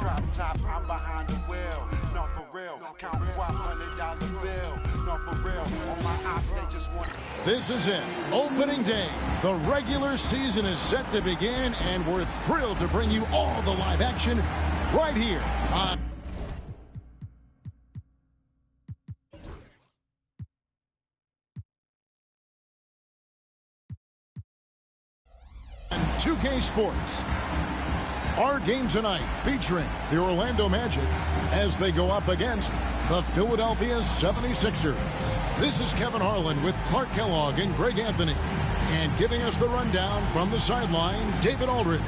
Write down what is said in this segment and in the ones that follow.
Drop top, I'm behind the wheel. Not for real. Count $100 bill. Not for real. On my ops, they just want. This is it. Opening day. The regular season is set to begin, and we're thrilled to bring you all the live action right here on 2K Sports. Our game tonight featuring the Orlando Magic as they go up against the Philadelphia 76ers. This is Kevin Harlan with Clark Kellogg and Greg Anthony. And giving us the rundown from the sideline, David Aldridge.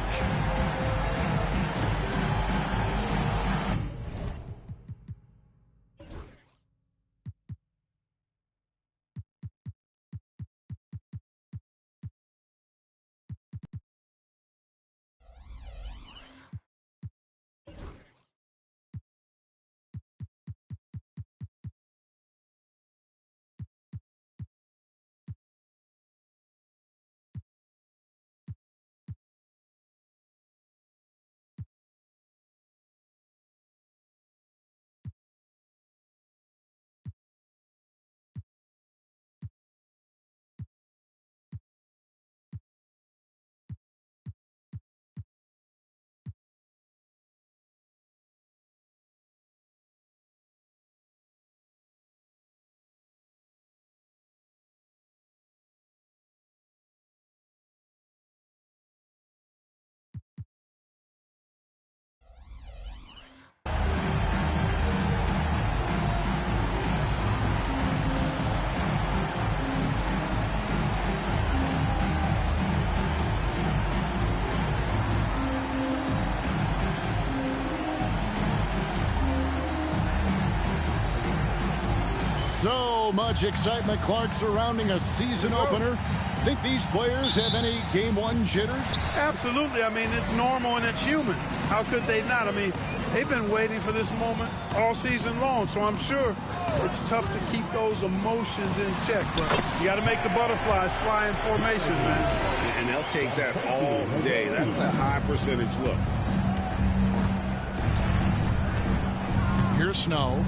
So much excitement, Clark, surrounding a season opener. Think these players have any game one jitters? Absolutely. I mean, it's normal and it's human. How could they not? I mean, they've been waiting for this moment all season long, so I'm sure it's tough to keep those emotions in check. But you got to make the butterflies fly in formation, man. And they'll take that all day. That's a high percentage look. Here's Snow.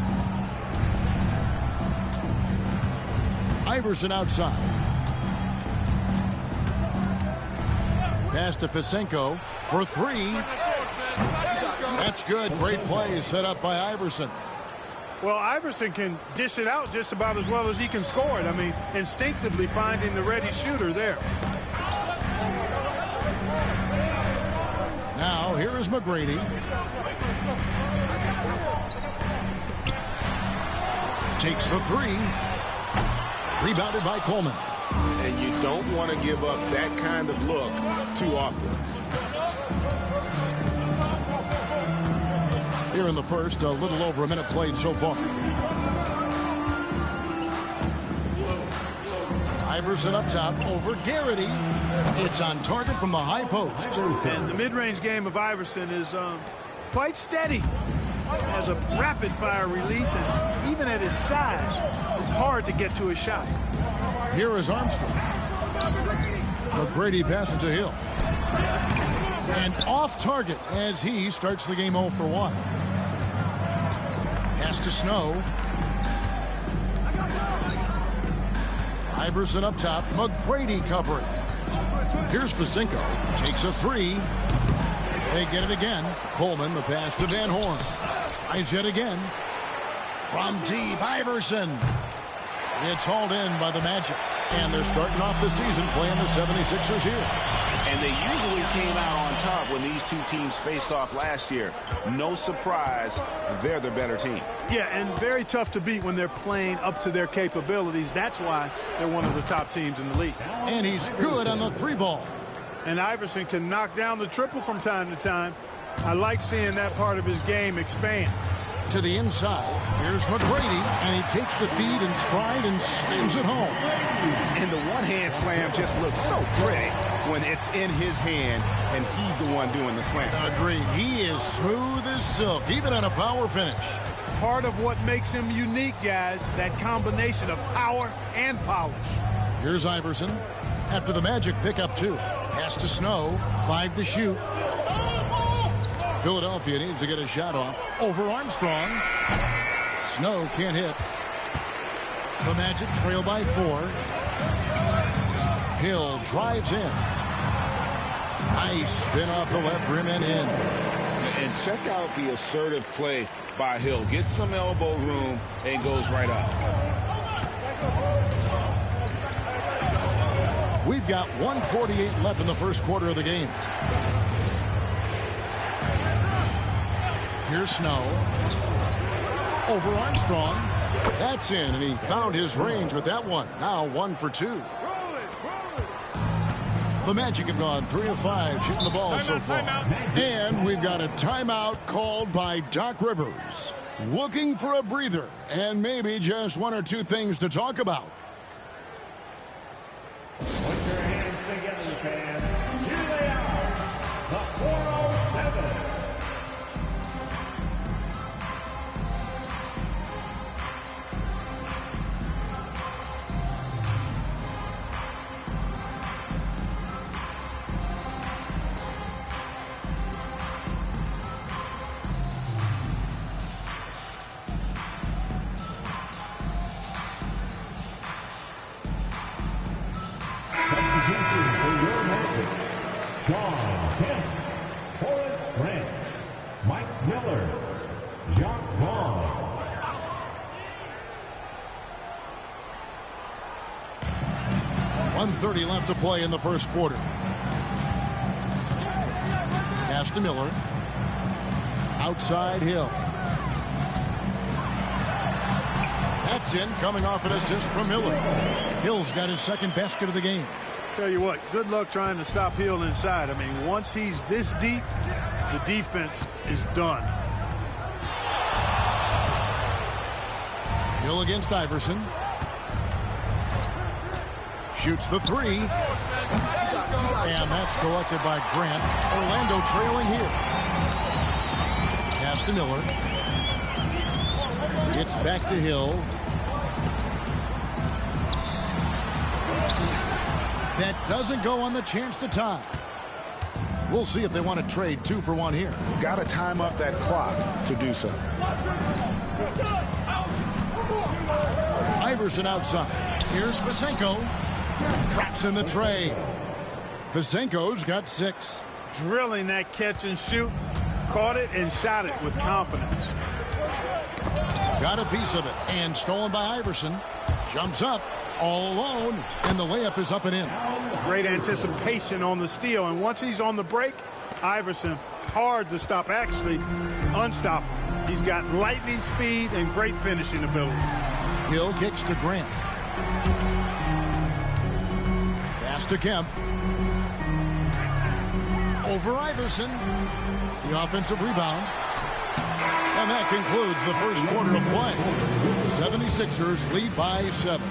Iverson outside. Pass to Fisenko for three. That's good. Great play set up by Iverson. Well, Iverson can dish it out just about as well as he can score it. I mean, instinctively finding the ready shooter there. Now, here is McGrady. Takes the three. Rebounded by Coleman. And you don't want to give up that kind of look too often. Here in the first, a little over a minute played so far. Iverson up top over Garrity. It's on target from the high post. And the mid-range game of Iverson is quite steady. Has a rapid-fire release, and even at his size, it's hard to get to his shot. Here is Armstrong. McGrady passes to Hill. And off target as he starts the game 0 for 1. Pass to Snow. Iverson up top. McGrady covering. Here's Fisenko. Takes a three. They get it again. Coleman, the pass to Van Horn. Tries yet again. From deep, Iverson. It's hauled in by the Magic. And they're starting off the season playing the 76ers here. And they usually came out on top when these two teams faced off last year. No surprise, they're the better team. Yeah, and very tough to beat when they're playing up to their capabilities. That's why they're one of the top teams in the league. And he's good on the three ball. And Iverson can knock down the triple from time to time. I like seeing that part of his game expand. To the inside, here's McGrady, and he takes the feed in stride and slams it home. And the one-hand slam just looks so pretty when it's in his hand, and he's the one doing the slam. Agreed. He is smooth as silk, even on a power finish. Part of what makes him unique, guys, that combination of power and polish. Here's Iverson. After the Magic pick up 2. Pass to Snow. 5 to shoot. Philadelphia needs to get a shot off. Over Armstrong. Snow can't hit. The Magic trail by 4. Hill drives in. Nice spin off the left rim and in. And check out the assertive play by Hill. Gets some elbow room and goes right up. We've got 1:48 left in the first quarter of the game. Here's Snow. Over Armstrong. That's in, and he found his range with that one. Now 1 for 2. The Magic have gone 3 of 5 shooting the ball so far. And we've got a timeout called by Doc Rivers. Looking for a breather and maybe just 1 or 2 things to talk about. Put your hands together, fans. Here they are, the 407. Sean Kemp, Horace Grant, Mike Miller, Jacques Vaughn. .130 left to play in the first quarter. Pass to Miller. Outside Hill. That's in, coming off an assist from Miller. Hill's got his second basket of the game. Tell you what, good luck trying to stop Hill inside. I mean, once he's this deep, the defense is done. Hill against Iverson. Shoots the 3. And that's collected by Grant. Orlando trailing here. Pass to Miller. Gets back to Hill. That doesn't go on the chance to tie. We'll see if they want to trade 2 for 1 here. Got to time up that clock to do so. Iverson outside. Here's Vasenko. Traps in the tray. Vasenko's got 6. Drilling that catch and shoot. Caught it and shot it with confidence. Got a piece of it. And stolen by Iverson. Jumps up. All alone, and the layup is up and in. Great anticipation on the steal, and once he's on the break, Iverson, hard to stop, actually unstoppable. He's got lightning speed and great finishing ability. Hill kicks to Grant. Pass to Kemp. Over Iverson. The offensive rebound. And that concludes the first quarter of play. 76ers lead by 7.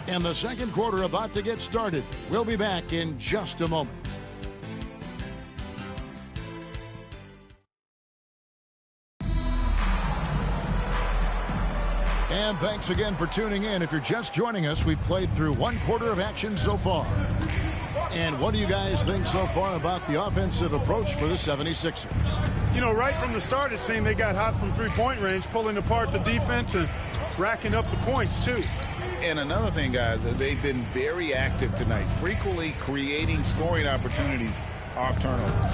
And the second quarter about to get started. We'll be back in just a moment. And thanks again for tuning in. If you're just joining us, we've played through 1 quarter of action so far. And what do you guys think so far about the offensive approach for the 76ers? You know, right from the start, it seemed they got hot from three-point range, pulling apart the defense and racking up the points, too. And another thing, guys, they've been very active tonight, frequently creating scoring opportunities off turnovers.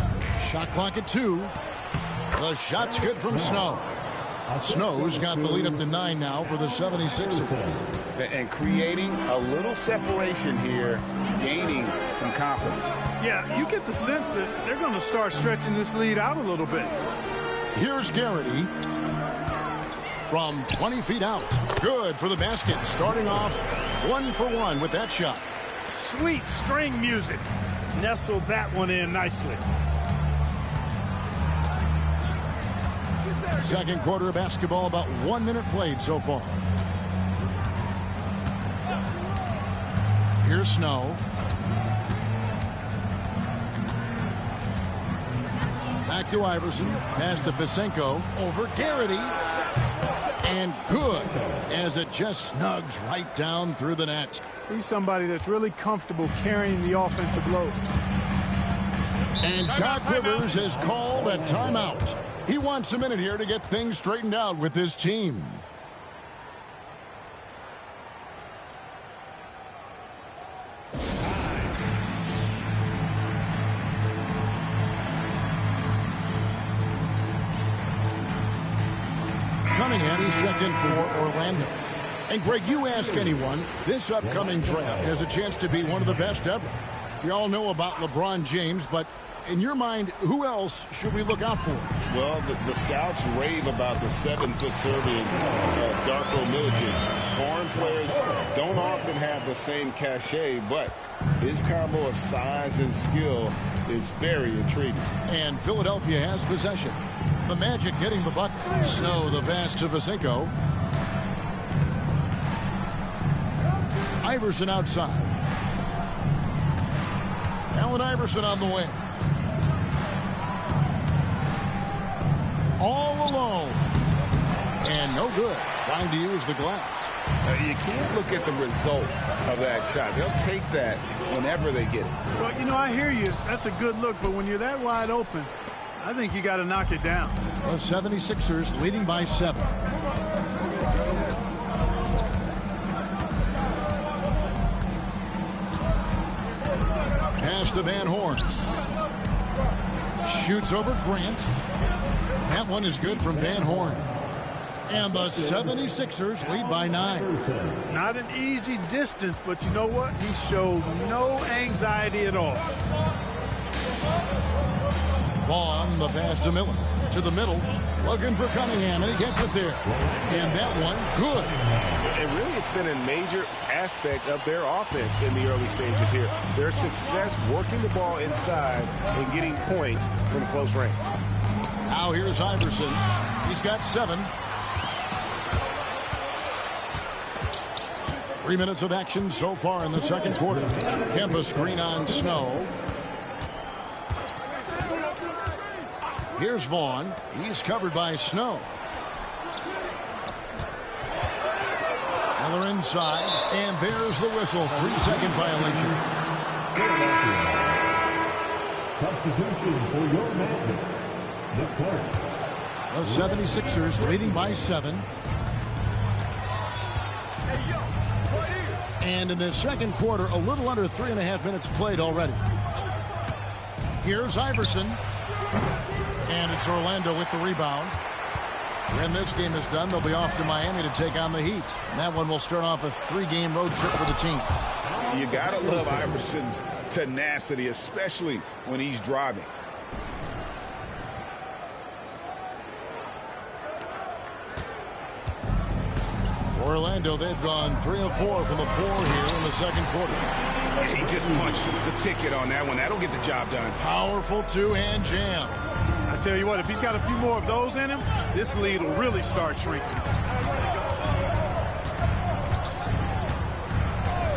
Shot clock at 2. The shot's good from Snow. Snow's got the lead up to 9 now for the 76ers. And creating a little separation here, gaining some confidence. Yeah, you get the sense that they're going to start stretching this lead out a little bit. Here's Garrity. From 20 feet out. Good for the basket. Starting off 1 for 1 with that shot. Sweet string music. Nestled that one in nicely. Second quarter of basketball, about 1 minute played so far. Here's Snow. Back to Iverson. Pass to Vasenko. Over Garrity. And good, as it just snugs right down through the net. He's somebody that's really comfortable carrying the offensive load. And Doc Rivers has called a timeout. He wants a minute here to get things straightened out with his team. Cunningham, he's checked in for Orlando. And Greg, you ask anyone, this upcoming draft has a chance to be one of the best ever. We all know about LeBron James, but in your mind, who else should we look out for? Well, the scouts rave about the 7-foot Serbian Darko Milicic. Foreign players don't often have the same cachet, but his combo of size and skill is very intriguing. And Philadelphia has possession. The Magic getting the bucket. Snow the pass to Vasinko. Iverson outside. Allen Iverson on the wing. All alone. And no good. Trying to use the glass. You can't look at the result of that shot. They'll take that whenever they get it. Well, you know, I hear you. That's a good look, but when you're that wide open, I think you got to knock it down. The 76ers leading by 7. Pass to Van Horn. Shoots over Grant. That one is good from Van Horn. And the 76ers lead by 9. Not an easy distance, but you know what? He showed no anxiety at all. Vaughn, the pass to Miller. To the middle. Looking for Cunningham, and he gets it there. And that one, good. And really, it's been a major aspect of their offense in the early stages here. Their success working the ball inside and getting points from close range. Now here's Iverson. He's got 7. 3 minutes of action so far in the second quarter. Kemba screen on Snow. Here's Vaughn. He's covered by Snow. Miller inside. And there's the whistle. 3-second violation. Substitution for your Magic. Nick Clark. The 76ers leading by 7. And in the second quarter, a little under 3.5 minutes played already. Here's Iverson. And it's Orlando with the rebound. When this game is done, they'll be off to Miami to take on the Heat. And that one will start off a 3-game road trip for the team. You gotta love Iverson's tenacity, especially when he's driving. Orlando, they've gone 3 of 4 from the floor here in the second quarter. He just punched the ticket on that one. That'll get the job done. Powerful two-hand jam. I tell you what, if he's got a few more of those in him, this lead will really start shrinking.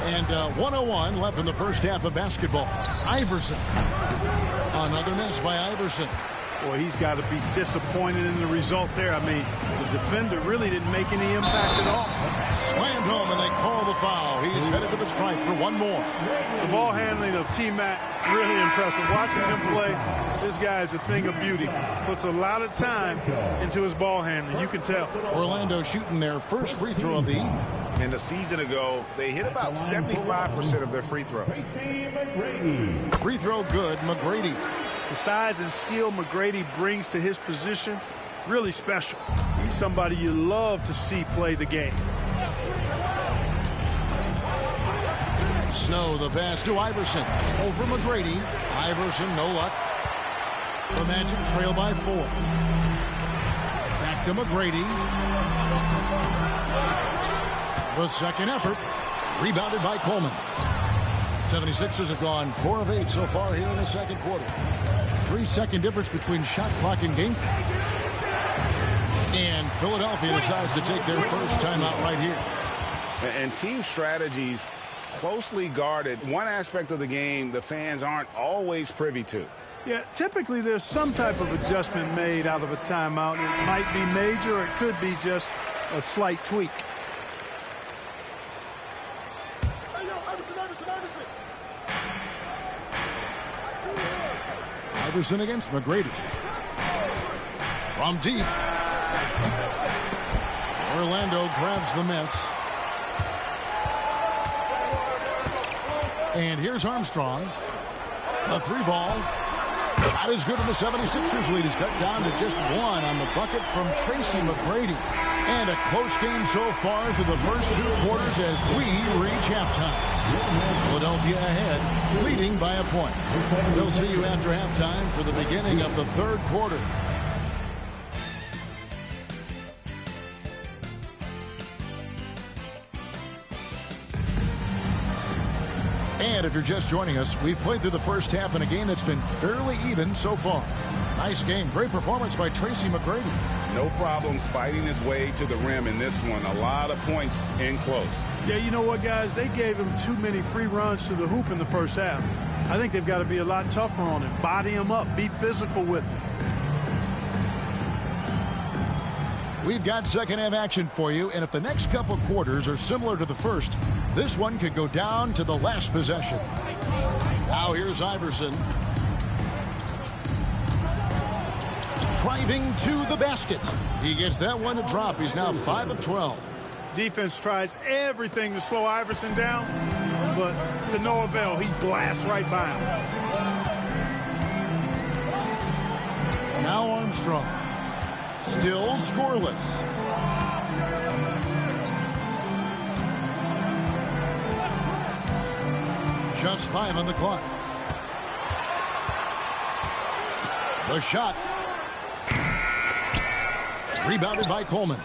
And 1:01 left in the first half of basketball. Iverson. Another miss by Iverson. Boy, he's got to be disappointed in the result there. I mean, the defender really didn't make any impact at all. Slammed home, and they call the foul. He's headed to the stripe for one more. The ball handling of T-Mac, really impressive. Watching him play, this guy is a thing of beauty. Puts a lot of time into his ball handling. You can tell. Orlando shooting their first free throw of the evening. And a season ago, they hit about 75% of their free throws. Free throw good, McGrady. The size and skill McGrady brings to his position, really special. He's somebody you love to see play the game. Snow, the pass to Iverson. Over McGrady. Iverson, no luck. The Magic trail by 4. Back to McGrady. The second effort. Rebounded by Coleman. 76ers have gone 4 of 8 so far here in the second quarter. 3-second difference between shot clock and game clock. And Philadelphia decides to take their first timeout right here. And team strategies closely guarded. One aspect of the game the fans aren't always privy to. Yeah, typically there's some type of adjustment made out of a timeout. It might be major, or it could be just a slight tweak. Iverson against McGrady. From deep. Orlando grabs the miss. And here's Armstrong. A 3-ball. Shot is good, and the 76ers lead is cut down to just 1 on the bucket from Tracy McGrady. And a close game so far through the first 2 quarters as we reach halftime. Philadelphia ahead, leading by a point. We'll see you after halftime for the beginning of the 3rd quarter. And if you're just joining us, we've played through the first half in a game that's been fairly even so far. Nice game. Great performance by Tracy McGrady. No problems fighting his way to the rim in this one. A lot of points in close. Yeah, you know what, guys? They gave him too many free runs to the hoop in the first half. I think they've got to be a lot tougher on him. Body him up. Be physical with him. We've got second half action for you, and if the next couple quarters are similar to the first, this one could go down to the last possession. Now here's Iverson. Driving to the basket. He gets that one to drop. He's now 5 of 12. Defense tries everything to slow Iverson down, but to no avail. He blasts right by him. Now Armstrong. Still scoreless. Just 5 on the clock. The shot. Rebounded by Coleman.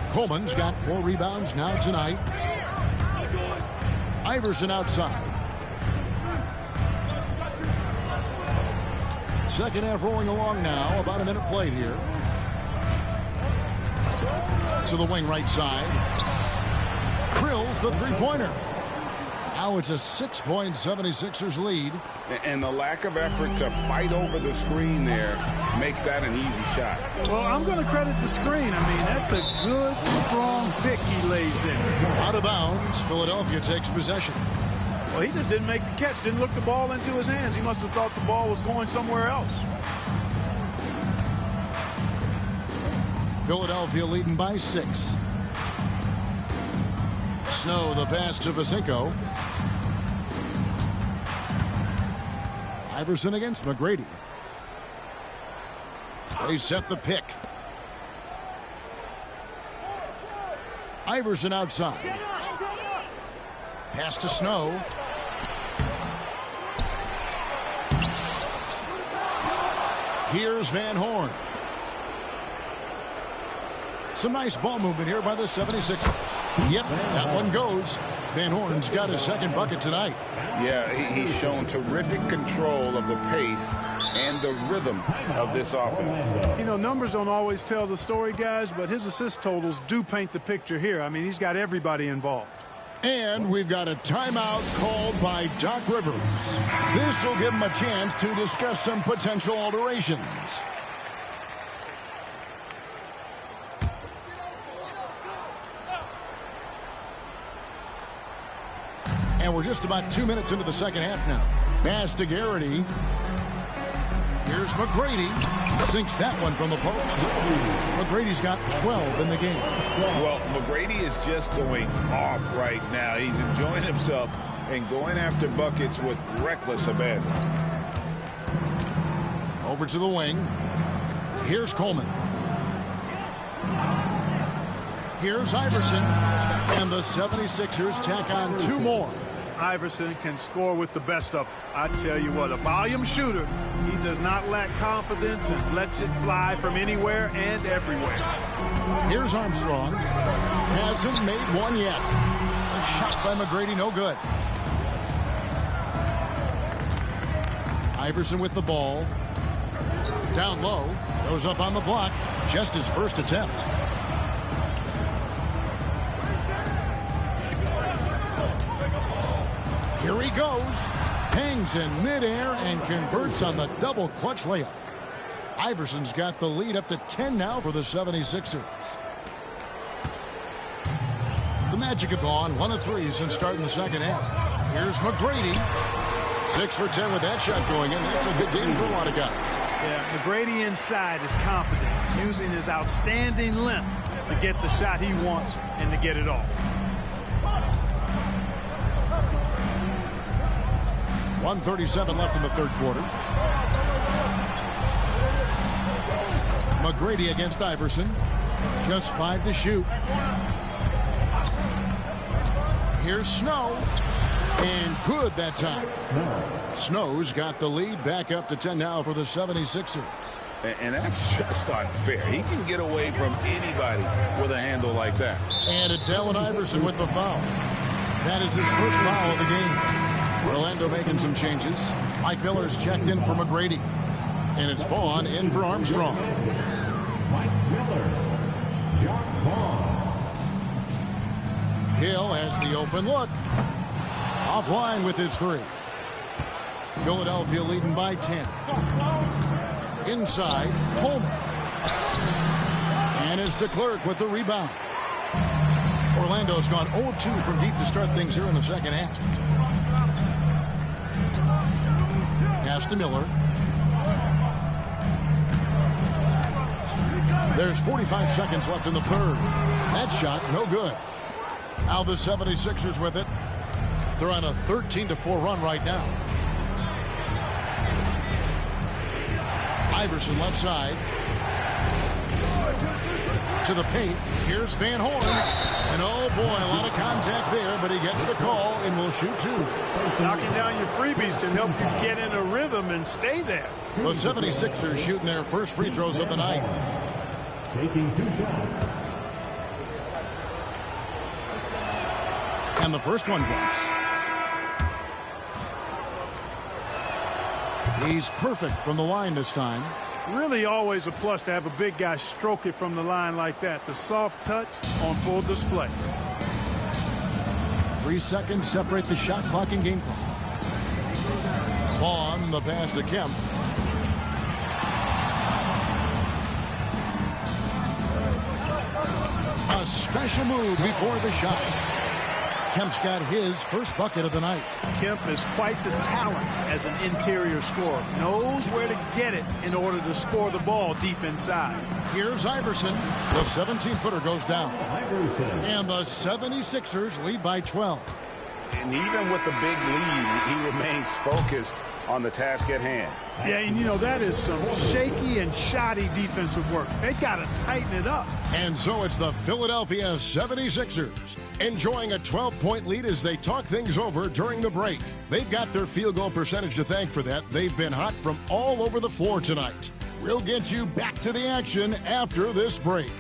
Coleman's got 4 rebounds now tonight. Iverson outside. Second half rolling along now. About a minute played here. To the wing right side. Krills the 3-pointer. Now it's a 6-point 76ers lead. And the lack of effort to fight over the screen there makes that an easy shot. Well, I'm going to credit the screen. I mean, that's a good, strong pick he lays there. Out of bounds, Philadelphia takes possession. Well, he just didn't make the catch, didn't look the ball into his hands. He must have thought the ball was going somewhere else. Philadelphia leading by 6. Snow the pass to Vasinko. Iverson against McGrady. They set the pick. Iverson outside. Pass to Snow. Here's Van Horn. Some nice ball movement here by the 76ers. Yep, that one goes. Van Horn's got his second bucket tonight. Yeah, he's shown terrific control of the pace and the rhythm of this offense. You know, numbers don't always tell the story, guys, but his assist totals do paint the picture here. I mean, he's got everybody involved. And we've got a timeout called by Doc Rivers. This will give him a chance to discuss some potential alterations. And we're just about 2 minutes into the second half now. Pass to Garrity. Here's McGrady. Sinks that one from the post. McGrady's got 12 in the game. Well, McGrady is just going off right now. He's enjoying himself and going after buckets with reckless abandon. Over to the wing. Here's Coleman. Here's Iverson. And the 76ers tack on 2 more. Iverson can score with the best of them. I tell you what, a volume shooter. He does not lack confidence and lets it fly from anywhere and everywhere. Here's Armstrong. Hasn't made one yet. A shot by McGrady, no good. Iverson with the ball. Down low. Goes up on the block. Just his first attempt. Here he goes. Hangs in midair and converts on the double clutch layup. Iverson's got the lead up to 10 now for the 76ers. The Magic have gone 1 of 3 since starting the second half. Here's McGrady. 6 for 10 with that shot going in. That's a good game for a lot of guys. Yeah, McGrady inside is confident, using his outstanding length to get the shot he wants and to get it off. 1:37 left in the third quarter. McGrady against Iverson. Just 5 to shoot. Here's Snow. And good that time. Snow's got the lead back up to 10 now for the 76ers. And that's just unfair. He can get away from anybody with a handle like that. And it's Allen Iverson with the foul. That is his first foul of the game. Orlando making some changes. Mike Miller's checked in for McGrady. And it's Vaughn in for Armstrong. Mike Miller, John Vaughn. Hill has the open look. Offline with his 3. Philadelphia leading by 10. Inside, Coleman. And it's DeClerc with the rebound. Orlando's gone 0 of 2 from deep to start things here in the second half. Pass to Miller. There's 45 seconds left in the third. That shot, no good. Now the 76ers with it. They're on a 13-4 run right now. Iverson left side. To the paint. Here's Van Horn. And oh boy, a lot of contact there, but he gets the call and will shoot 2. Knocking down your freebies can help you get in a rhythm and stay there. The 76ers shooting their first free throws of the night. Taking 2 shots. And the first one drops. He's perfect from the line this time. Really always a plus to have a big guy stroke it from the line like that. The soft touch on full display. 3 seconds separate the shot clock and game clock. Vaughn, the pass to Kemp. A special move before the shot. Kemp's got his first bucket of the night. Kemp is quite the talent as an interior scorer. Knows where to get it in order to score the ball deep inside. Here's Iverson. The 17-footer goes down. Iverson. And the 76ers lead by 12. And even with the big lead, he remains focused on the task at hand. Yeah, and you know, that is some shaky and shoddy defensive work. They got to tighten it up. And so it's the Philadelphia 76ers enjoying a 12-point lead as they talk things over during the break. They've got their field goal percentage to thank for that. They've been hot from all over the floor tonight. We'll get you back to the action after this break.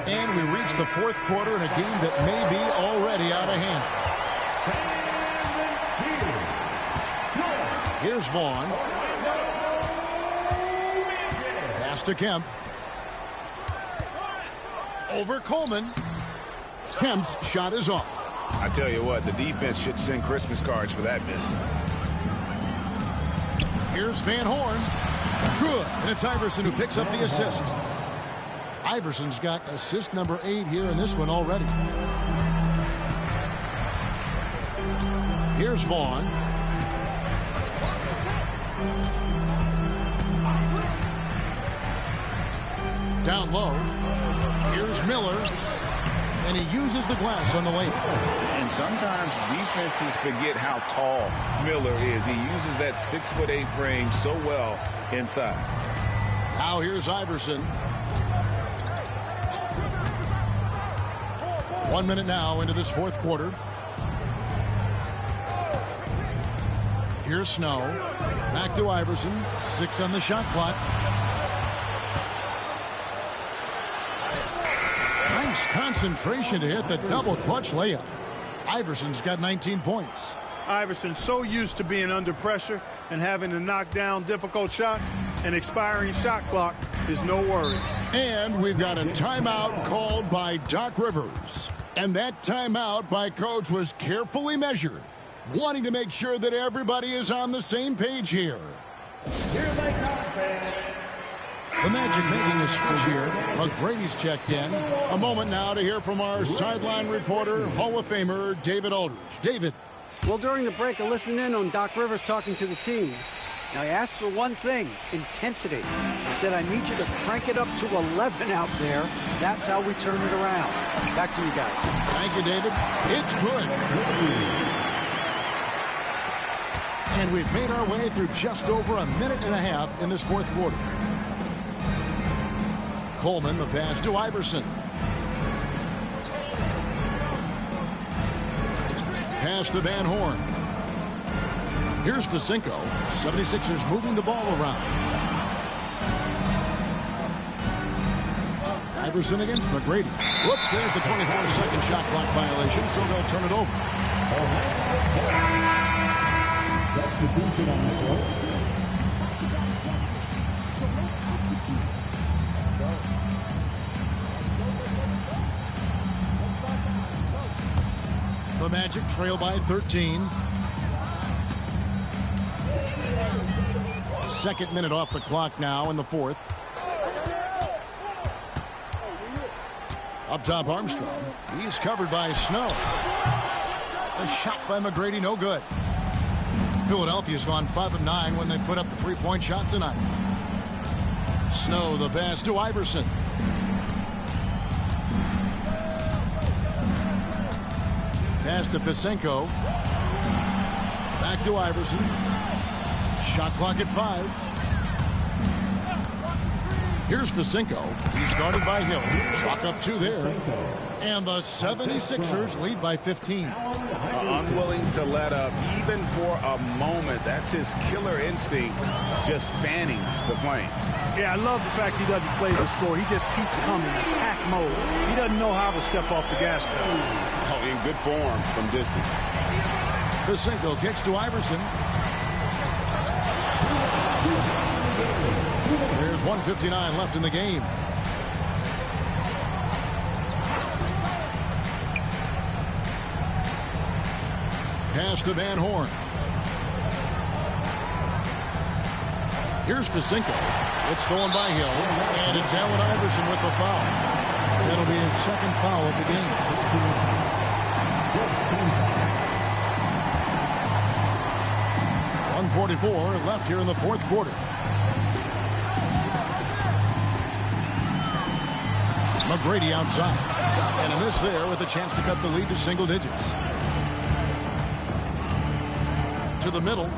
And we reach the fourth quarter in a game that may be already out of hand. Here's Vaughn. Pass to Kemp. Over Coleman. Kemp's shot is off. I tell you what, the defense should send Christmas cards for that miss. Here's Van Horn. Good. And it's Iverson who picks up the assist. Iverson's got assist number 8 here in this one already. Here's Vaughn. Down low. Here's Miller. And he uses the glass on the lane. And sometimes defenses forget how tall Miller is. He uses that 6'8" frame so well inside. Now here's Iverson. 1 minute now into this fourth quarter. Here's Snow. Back to Iverson. 6 on the shot clock. Nice concentration to hit the double clutch layup. Iverson's got 19 points. Iverson so used to being under pressure and having to knock down difficult shots. An expiring shot clock is no worry. And we've got a timeout called by Doc Rivers. And that timeout by Coach was carefully measured. wanting to make sure that everybody is on the same page here. Here they come, fans. The Magic making a switch here. McGrady's checked in. A moment now to hear from our sideline reporter, Hall of Famer David Aldridge. David. Well, during the break, I listened in on Doc Rivers talking to the team. Now, he asked for one thing, intensity. He said, I need you to crank it up to 11 out there. That's how we turn it around. Back to you guys. Thank you, David. It's good. And we've made our way through just over a minute and a half in this fourth quarter. Coleman, the pass to Iverson. Pass to Van Horn. Here's Facinko. 76ers moving the ball around. Iverson against McGrady. Whoops, there's the 24-second shot clock violation, so they'll turn it over. The Magic trail by 13. Second minute off the clock now in the fourth. Up top, Armstrong. He's covered by Snow. A shot by McGrady, no good. Philadelphia's gone 5 of 9 when they put up the three-point shot tonight. Snow, the pass to Iverson. Pass to Facinko. Back to Iverson. Shot clock at 5. Here's Facinko. He's guarded by Hill. Chalk up 2 there. And the 76ers lead by 15. Unwilling to let up even for a moment. That's his killer instinct, just fanning the flame. Yeah, I love the fact he doesn't play the score. He just keeps coming, attack mode. He doesn't know how to step off the gas pedal. Oh, in good form from distance. Facinko kicks to Iverson. There's 1:59 left in the game. Pass to Van Horn. Here's Facinko. It's stolen by Hill, and it's Allen Iverson with the foul. That'll be his second foul of the game. .144 left here in the fourth quarter. McGrady outside. And a miss there with a chance to cut the lead to single digits. To the middle.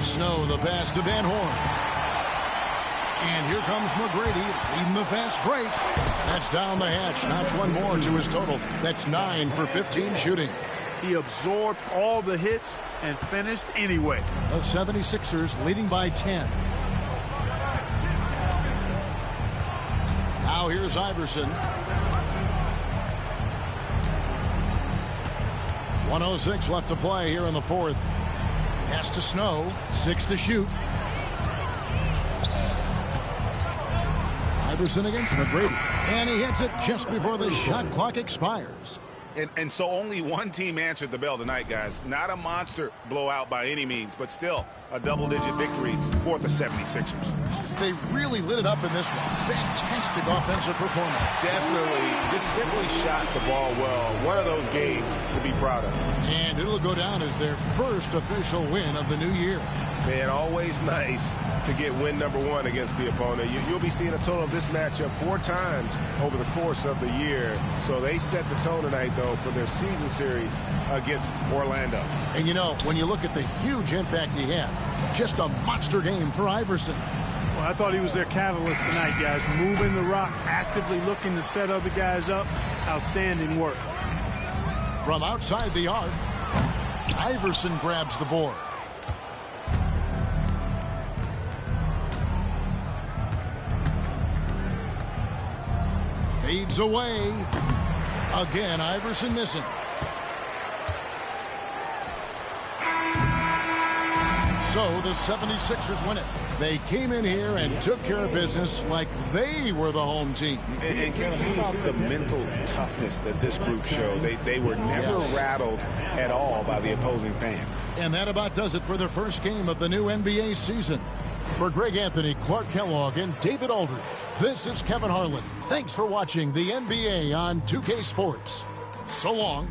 Snow, the pass to Van Horn. And here comes McGrady leading the fast break. That's down the hatch. Notch one more to his total. That's 9 for 15 shooting. He absorbed all the hits and finished anyway. The 76ers leading by 10. Now here's Iverson. 1:06 left to play here in the fourth. Pass to Snow. 6 to shoot. Iverson against McGrady. And he hits it just before the shot clock expires. And so only one team answered the bell tonight, guys. Not a monster blowout by any means, but still a double-digit victory for the 76ers. They really lit it up in this one. Fantastic offensive performance. Definitely just simply shot the ball well. One of those games to be proud of. And it'll go down as their first official win of the new year. Man, always nice to get win number 1 against the opponent. You'll be seeing a total of this matchup 4 times over the course of the year. So they set the tone tonight, though, for their season series against Orlando. And, you know, when you look at the huge impact he had, just a monster game for Iverson. Well, I thought he was their catalyst tonight, guys. Moving the rock, actively looking to set other guys up. Outstanding work. From outside the arc, Iverson grabs the board. Fades away. Again, Iverson missing. So the 76ers win it. They came in here and took care of business like they were the home team. And Kevin, how about the mental toughness that this group showed? They were never rattled at all by the opposing fans. And that about does it for the first game of the new NBA season. For Greg Anthony, Clark Kellogg, and David Aldridge, this is Kevin Harlan. Thanks for watching the NBA on 2K Sports. So long.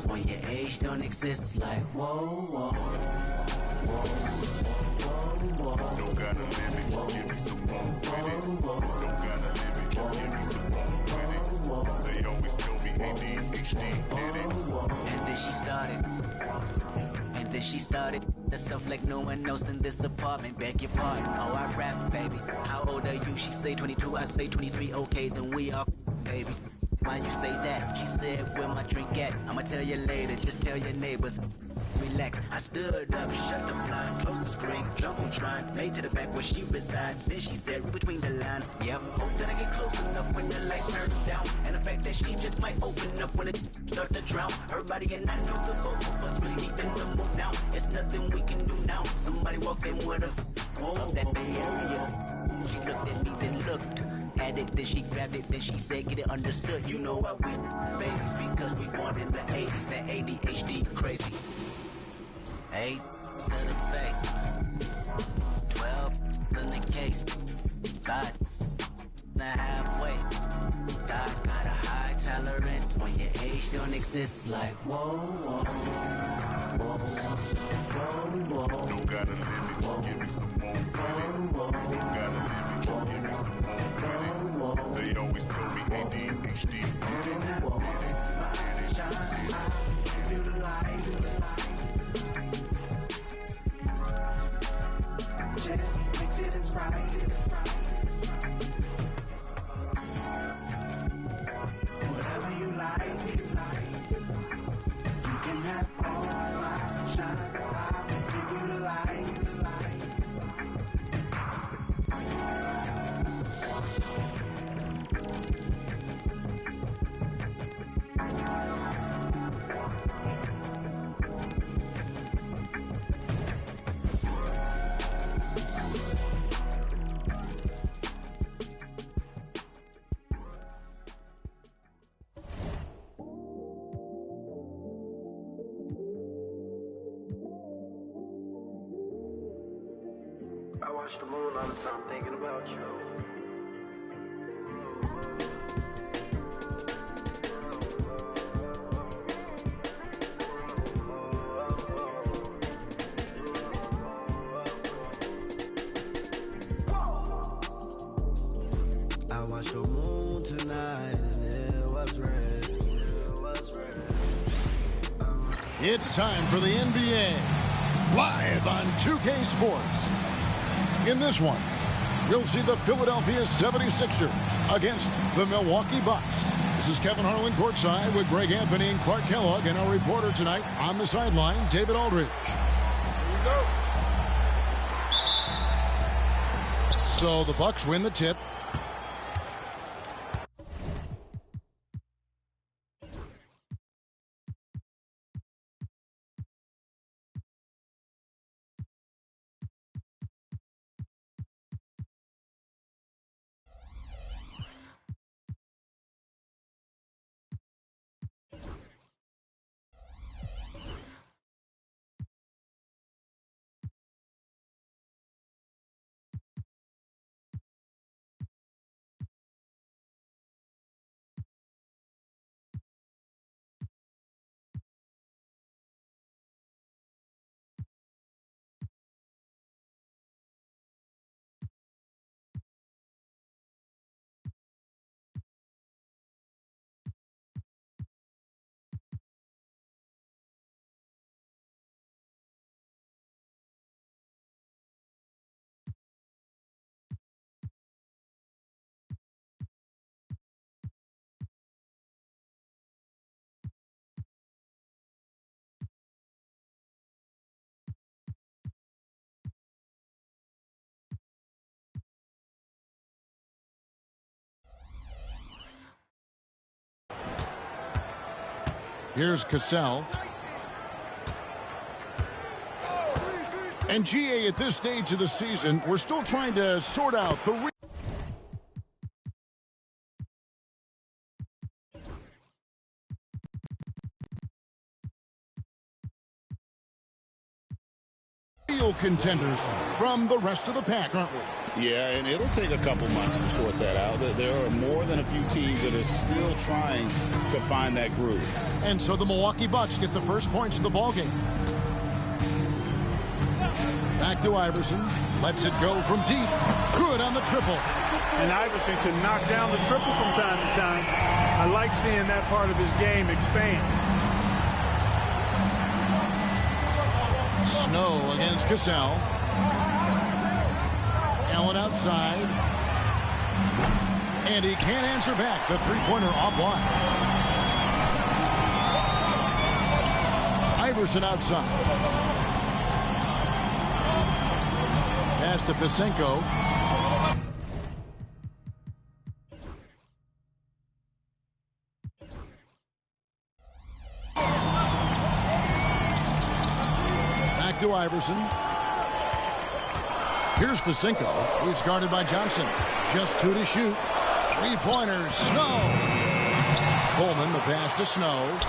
When your age don't exist, like whoa, whoa, whoa, whoa, whoa. Don't gotta limit, just give me some more with it. Don't gotta limit, just give me some more with it. They always tell me ADHD did it. And then she started the stuff like no one else in this apartment. Beg your pardon, oh I rap, baby. How old are you? She say 22, I say 23. Okay, then we are babies. Why you say that? She said, where my drink at? I'ma tell you later, just tell your neighbors. Relax, I stood up, shut the blind, closed the screen, Jumbotron, made to the back where she reside. Then she said, read between the lines, yep. Hope that I get close enough when the lights turn down. And the fact that she just might open up when it start to drown. Her body and I know the both of us really deep in the mood now. It's nothing we can do now. Somebody walk in with a of that Bay Area. She looked at me, then looked at it, then she grabbed it, then she said, get it understood. You know why we babies, because we born in the 80s, that ADHD crazy. 8 to the face, 12 in the case, God, not halfway. God got a high tolerance when your age don't exist, like whoa, whoa, whoa, whoa, whoa. Don't gotta limit, just give me some more with it. Don't gotta limit, just give me some more with it. They always tell me ADHD did Whatever you like, you can have all my shine. I will give you the light. I watch the moon all the time thinking about you. I watched the moon tonight and it was red. It's time for the NBA, live on 2K Sports. In this one, we'll see the Philadelphia 76ers against the Milwaukee Bucks. This is Kevin Harlan courtside with Greg Anthony and Clark Kellogg, and our reporter tonight on the sideline, David Aldridge. Here we go. So the Bucks win the tip. Here's Cassell. And GA, at this stage of the season, we're still trying to sort out the real contenders from the rest of the pack, aren't we? Yeah, and it'll take a couple months to sort that out. There are more than a few teams that are still trying to find that groove. And so the Milwaukee Bucks get the first points of the ballgame. Back to Iverson. Lets it go from deep. Good on the triple. And Iverson can knock down the triple from time to time. I like seeing that part of his game expand. Snow against Cassell. Allen outside. And he can't answer back. The three-pointer offline. Iverson outside. Pass to Fisenko. Back to Iverson. Here's Fisenko. He's guarded by Johnson. Just 2 to shoot. Three-pointers. Snow. Coleman, the pass to Snow.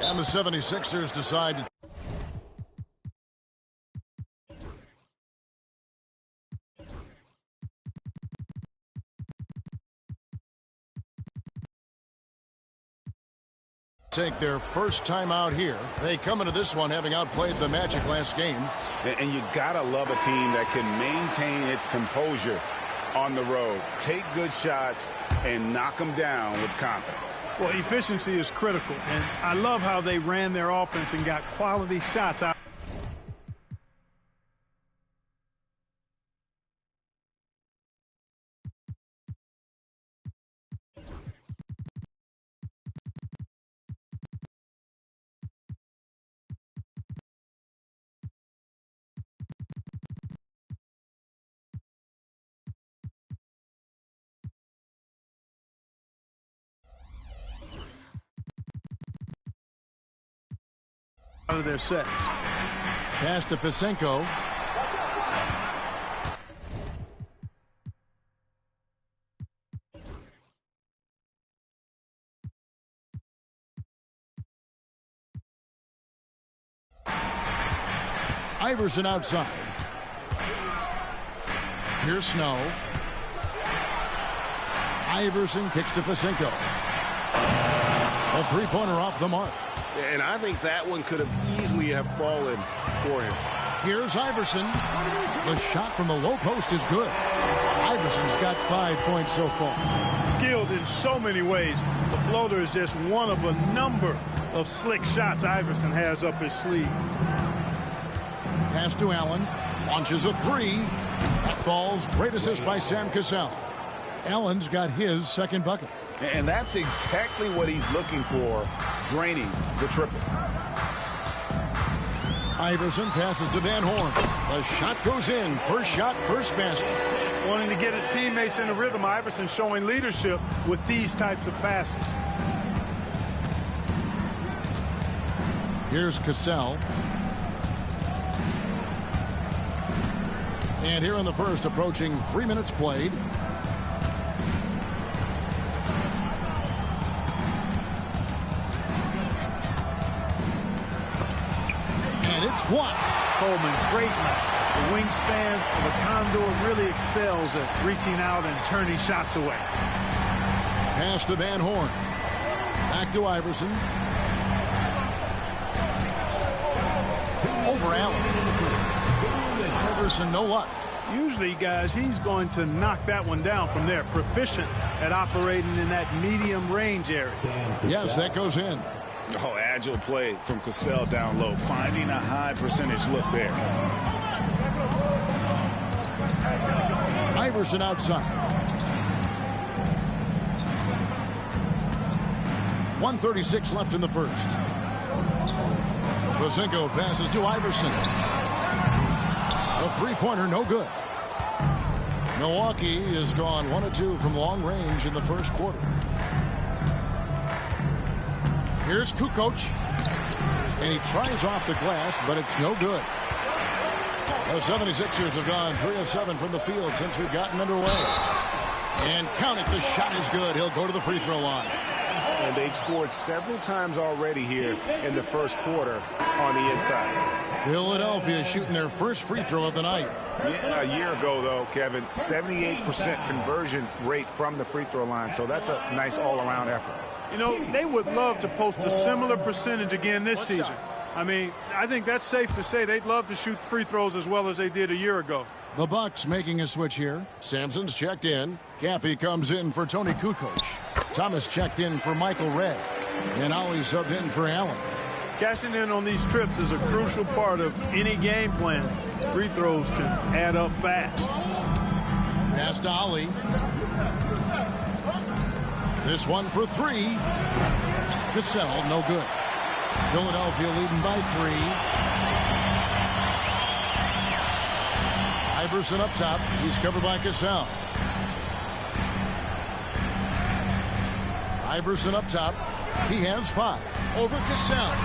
And the 76ers decide to take their first time out here. They come into this one having outplayed the Magic last game. And you gotta love a team that can maintain its composure on the road. Take good shots and knock them down with confidence. Well, efficiency is critical, and I love how they ran their offense and got quality shots out. Of their sets. Pass to Fisenko. Iverson outside. Here's Snow. Iverson kicks to Fisenko. A three-pointer off the mark. And I think that one could have easily have fallen for him. Here's Iverson. The shot from the low post is good. Iverson's got 5 points so far. Skilled in so many ways. The floater is just one of a number of slick shots Iverson has up his sleeve. Pass to Allen. Launches a three. That falls. Great assist by Sam Cassell. Allen's got his second bucket. And that's exactly what he's looking for, draining the triple. Iverson passes to Van Horn. The shot goes in. First shot, first basket. Wanting to get his teammates in a rhythm, Iverson showing leadership with these types of passes. Here's Cassell. And here in the first, approaching 3 minutes played. It's blocked. Coleman, great night. The wingspan of a Condor really excels at reaching out and turning shots away. Pass to Van Horn. Back to Iverson. Over Allen. Iverson, no luck. Usually, guys, he's going to knock that one down from there. Proficient at operating in that medium range area. Yes, that goes in. Oh, agile play from Cassell down low, finding a high percentage look there. Iverson outside. 1:36 left in the first. Fisenko passes to Iverson. A three-pointer, no good. Milwaukee has gone 1 of 2 from long range in the first quarter. Here's Kukoc. And he tries off the glass, but it's no good. The 76ers have gone 3 of 7 from the field since we've gotten underway. And count it, the shot is good. He'll go to the free throw line. And they've scored several times already here in the first quarter on the inside. Philadelphia shooting their first free throw of the night. Yeah, a year ago, though, Kevin, 78% conversion rate from the free throw line. So that's a nice all-around effort. You know, they would love to post a similar percentage again this season. I mean, I think that's safe to say they'd love to shoot free throws as well as they did a year ago. The Bucks making a switch here. Sampson's checked in. Caffey comes in for Tony Kukoc. Thomas checked in for Michael Redd. And Ollie subbed in for Allen. Cashing in on these trips is a crucial part of any game plan. Free throws can add up fast. Pass to Ollie. This one for 3. Cassell, no good. Philadelphia leading by 3. Iverson up top. He's covered by Cassell. Iverson up top. He has 5 over Cassell.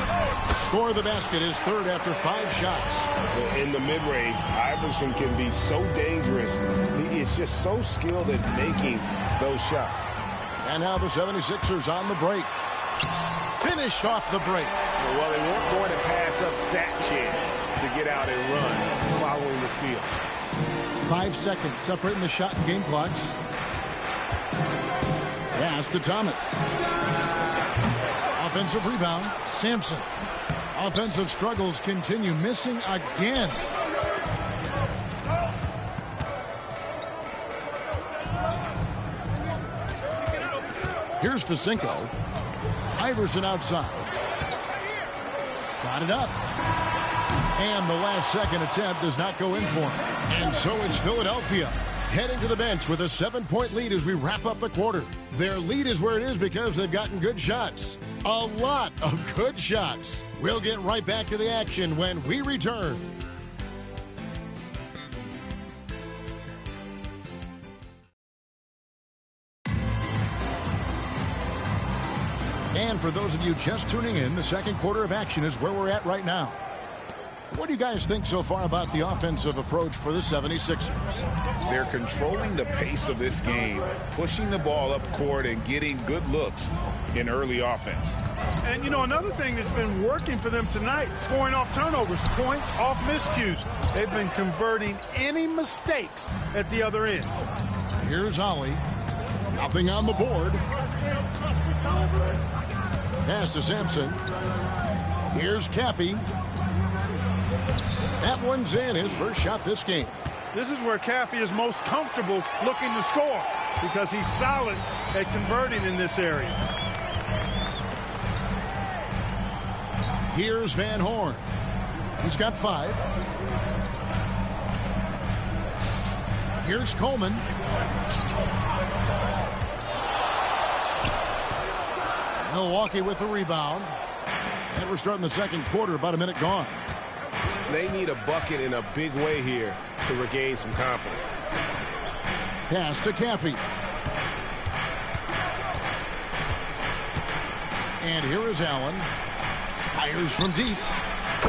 Score the basket, his third after 5 shots. In the mid-range, Iverson can be so dangerous. He is just so skilled at making those shots. And now the 76ers on the break. Finished off the break. Well, they weren't going to pass up that chance to get out and run following the steal. 5 seconds separating the shot and game clocks. Pass to Thomas. Offensive rebound, Sampson. Offensive struggles continue, missing again. Here's Fisenko. Iverson outside. Got it up. And the last second attempt does not go in for him. And so it's Philadelphia heading to the bench with a 7-point lead as we wrap up the quarter. Their lead is where it is because they've gotten good shots. A lot of good shots. We'll get right back to the action when we return. And for those of you just tuning in, the second quarter of action is where we're at right now. What do you guys think so far about the offensive approach for the 76ers? They're controlling the pace of this game, pushing the ball up court and getting good looks in early offense. And, you know, another thing that's been working for them tonight, scoring off turnovers, points off miscues. They've been converting any mistakes at the other end. Here's Ollie. Nothing on the board. Pass to Sampson. Here's Caffey. That one's in, his first shot this game. This is where Caffey is most comfortable looking to score because he's solid at converting in this area. Here's Van Horn. He's got 5. Here's Coleman. Milwaukee with the rebound. And we're starting the second quarter, about a minute gone. They need a bucket in a big way here to regain some confidence. Pass to Caffey. And here is Allen. Fires from deep.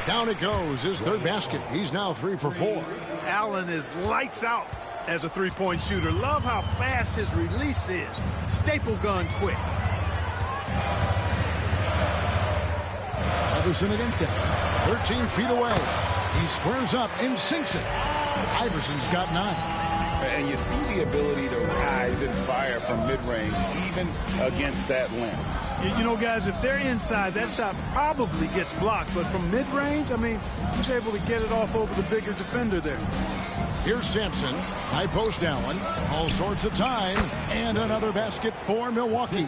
Down it goes, his third basket. He's now 3 for 4. Allen is lights out as a three-point shooter. Love how fast his release is. Staple gun quick. Iverson against him. 13 feet away. He squares up and sinks it. Iverson's got 9. And you see the ability to rise and fire from mid-range, even against that length. You know, guys, if they're inside, that shot probably gets blocked. But from mid-range, I mean, he's able to get it off over the bigger defender there. Here's Sampson. High post Allen. All sorts of time. And another basket for Milwaukee.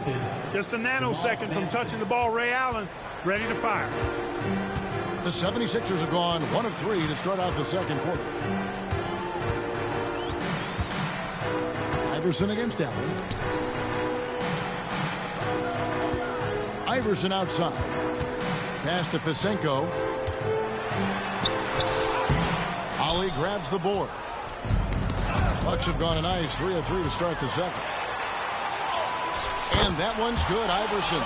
Just a nanosecond from touching the ball. Ray Allen ready to fire. The 76ers have gone 1 of 3 to start out the second quarter. Iverson against Allen. Iverson outside. Pass to Fisenko. Ollie grabs the board. Bucks have gone a nice 3 of 3 to start the second. And that one's good, Iverson.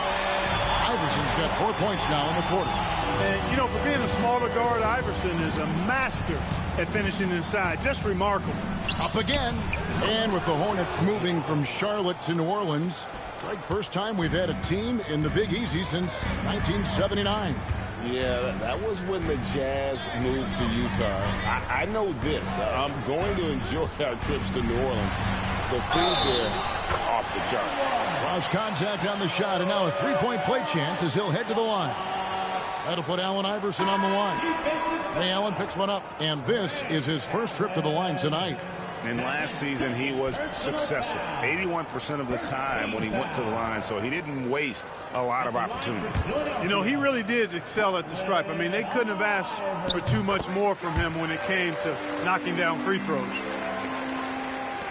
Iverson's got 4 points now in the quarter. And, you know, for being a smaller guard, Iverson is a master at finishing inside. Just remarkable. Up again. And with the Hornets moving from Charlotte to New Orleans, Greg, first time we've had a team in the Big Easy since 1979. Yeah, that was when the Jazz moved to Utah. I know this. I'm going to enjoy our trips to New Orleans. The food there, off the chart. Cross contact on the shot, and now a three-point play chance as he'll head to the line. That'll put Allen Iverson on the line. Ray Allen picks one up, and this is his first trip to the line tonight. And last season, he was successful 81% of the time when he went to the line, so he didn't waste a lot of opportunities. You know, he really did excel at the stripe. I mean, they couldn't have asked for too much more from him when it came to knocking down free throws.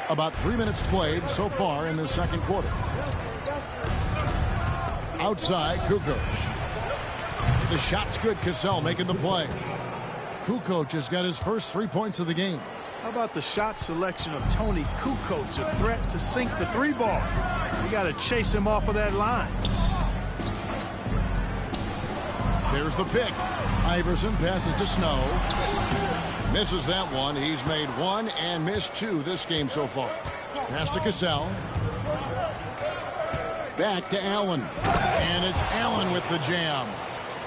About 3 minutes played so far in the second quarter. Outside, Kukoc. The shot's good. Cassell making the play. Kukoc just got his first 3 points of the game. How about the shot selection of Toni Kukoc, a threat to sink the three ball? You got to chase him off of that line. There's the pick. Iverson passes to Snow. Misses that one. He's made one and missed two this game so far. Pass to Cassell. Back to Allen. And it's Allen with the jam.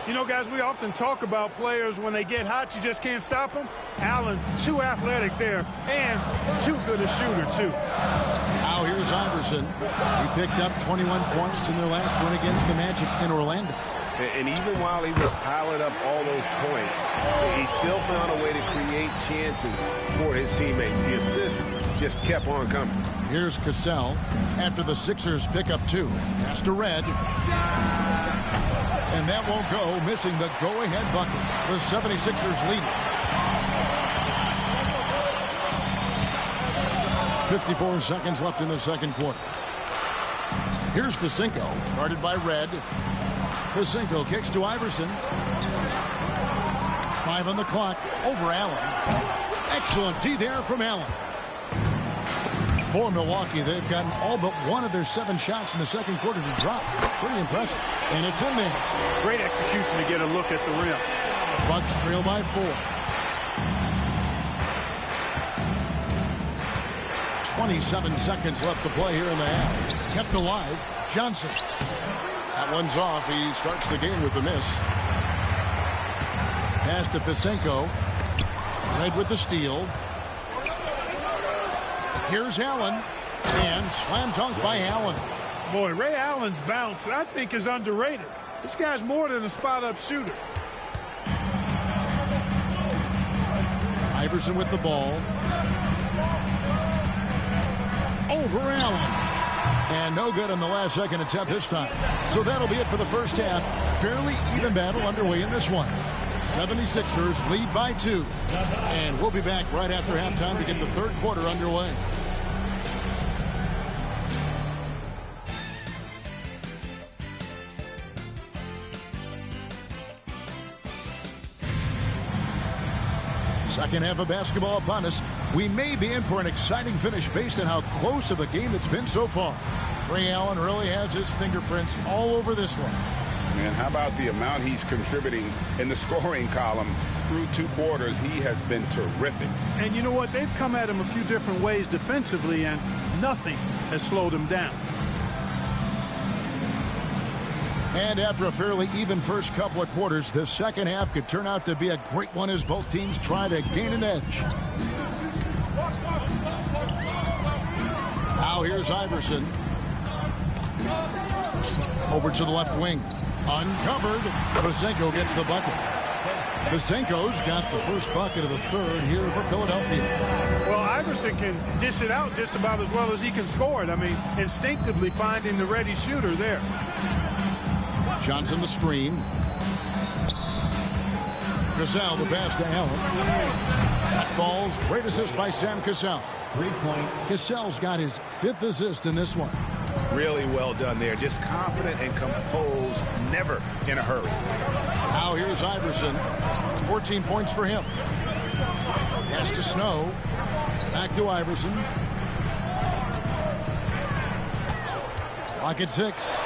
You know, guys, we often talk about players when they get hot, you just can't stop them. Allen, too athletic there and too good a shooter, too. Now here's Iverson. He picked up 21 points in their last win against the Magic in Orlando. And even while he was piling up all those points, he still found a way to create chances for his teammates. The assists just kept on coming. Here's Cassell after the Sixers pick up two. Pass to Red. And that won't go, missing the go-ahead bucket. The 76ers lead it. 54 seconds left in the second quarter. Here's Fisenko, guarded by Red. Fisenko kicks to Iverson. 5 on the clock, over Allen. Excellent D there from Allen. For Milwaukee, they've gotten all but one of their 7 shots in the second quarter to drop. Pretty impressive. And it's in there. Great execution to get a look at the rim. Bucks trail by 4. 27 seconds left to play here in the half. Kept alive, Johnson. That one's off. He starts the game with a miss. Pass to Fisenko. Red with the steal. Here's Allen. And slam dunk by Allen. Boy, Ray Allen's bounce, I think, is underrated. This guy's more than a spot-up shooter. Iverson with the ball. Over Allen. And no good on the last second attempt this time. So that'll be it for the first half. Fairly even battle underway in this one. 76ers lead by 2. And we'll be back right after halftime to get the third quarter underway. Second half of basketball upon us. We may be in for an exciting finish based on how close of a game it's been so far. Ray Allen really has his fingerprints all over this one. And how about the amount he's contributing in the scoring column through 2 quarters? He has been terrific. And you know what? They've come at him a few different ways defensively, and nothing has slowed him down. And after a fairly even first couple of quarters, the second half could turn out to be a great one as both teams try to gain an edge. Now here's Iverson. Over to the left wing. Uncovered. Fisenko gets the bucket. Fisenko's got the first bucket of the third here for Philadelphia. Well, Iverson can dish it out just about as well as he can score it. I mean, instinctively finding the ready shooter there. Johnson the screen. Cassell the pass to Allen. That ball's great assist by Sam Cassell. 3 points. Cassell's got his 5th assist in this one. Really well done there. Just confident and composed, never in a hurry. Now here's Iverson. 14 points for him. Pass to Snow. Back to Iverson. Clock at 6.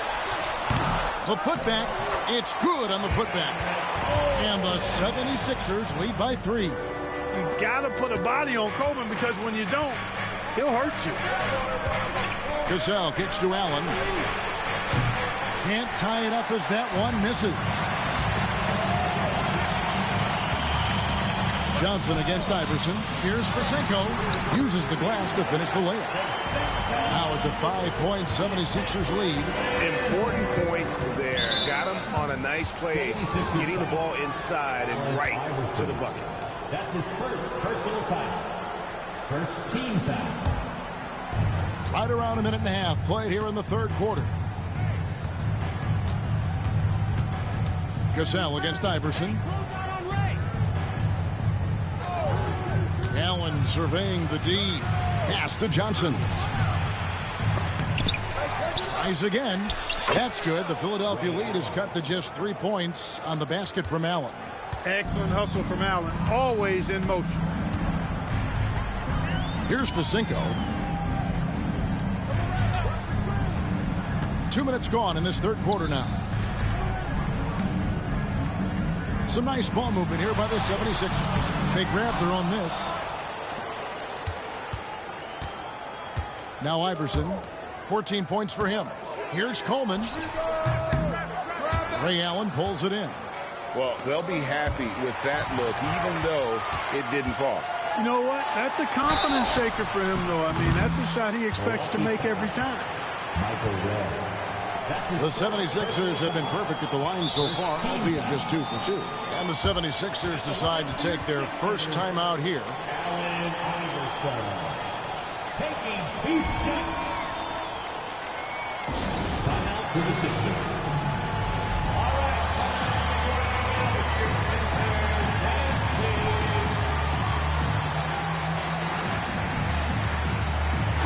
The putback. It's good on the putback. And the 76ers lead by 3. You got to put a body on Coleman because when you don't, he'll hurt you. Cassell kicks to Allen. Can't tie it up as that one misses. Johnson against Iverson. Here's Fisenko. Uses the glass to finish the layup. Now it's a 5-point 76ers lead. Important points there. Got him on a nice play, getting the ball inside and right to the bucket. That's his first personal foul. First team foul. Right around a minute and a half played here in the third quarter. Cassell against Iverson. Allen surveying the D. Pass to Johnson. Tries again. That's good. The Philadelphia lead is cut to just 3 points on the basket from Allen. Excellent hustle from Allen. Always in motion. Here's Fisenko. 2 minutes gone in this third quarter now. Some nice ball movement here by the 76ers. They grab their own miss. Now Iverson. 14 points for him. Here's Coleman. Ray Allen pulls it in. Well, they'll be happy with that look, even though it didn't fall. You know what? That's a confidence taker for him, though. I mean, that's a shot he expects to make every time. The 76ers have been perfect at the line so far, albeit just 2 for 2. And the 76ers decide to take their first time out here. Allen Iverson taking 2 shots. Timeout for the Sixers.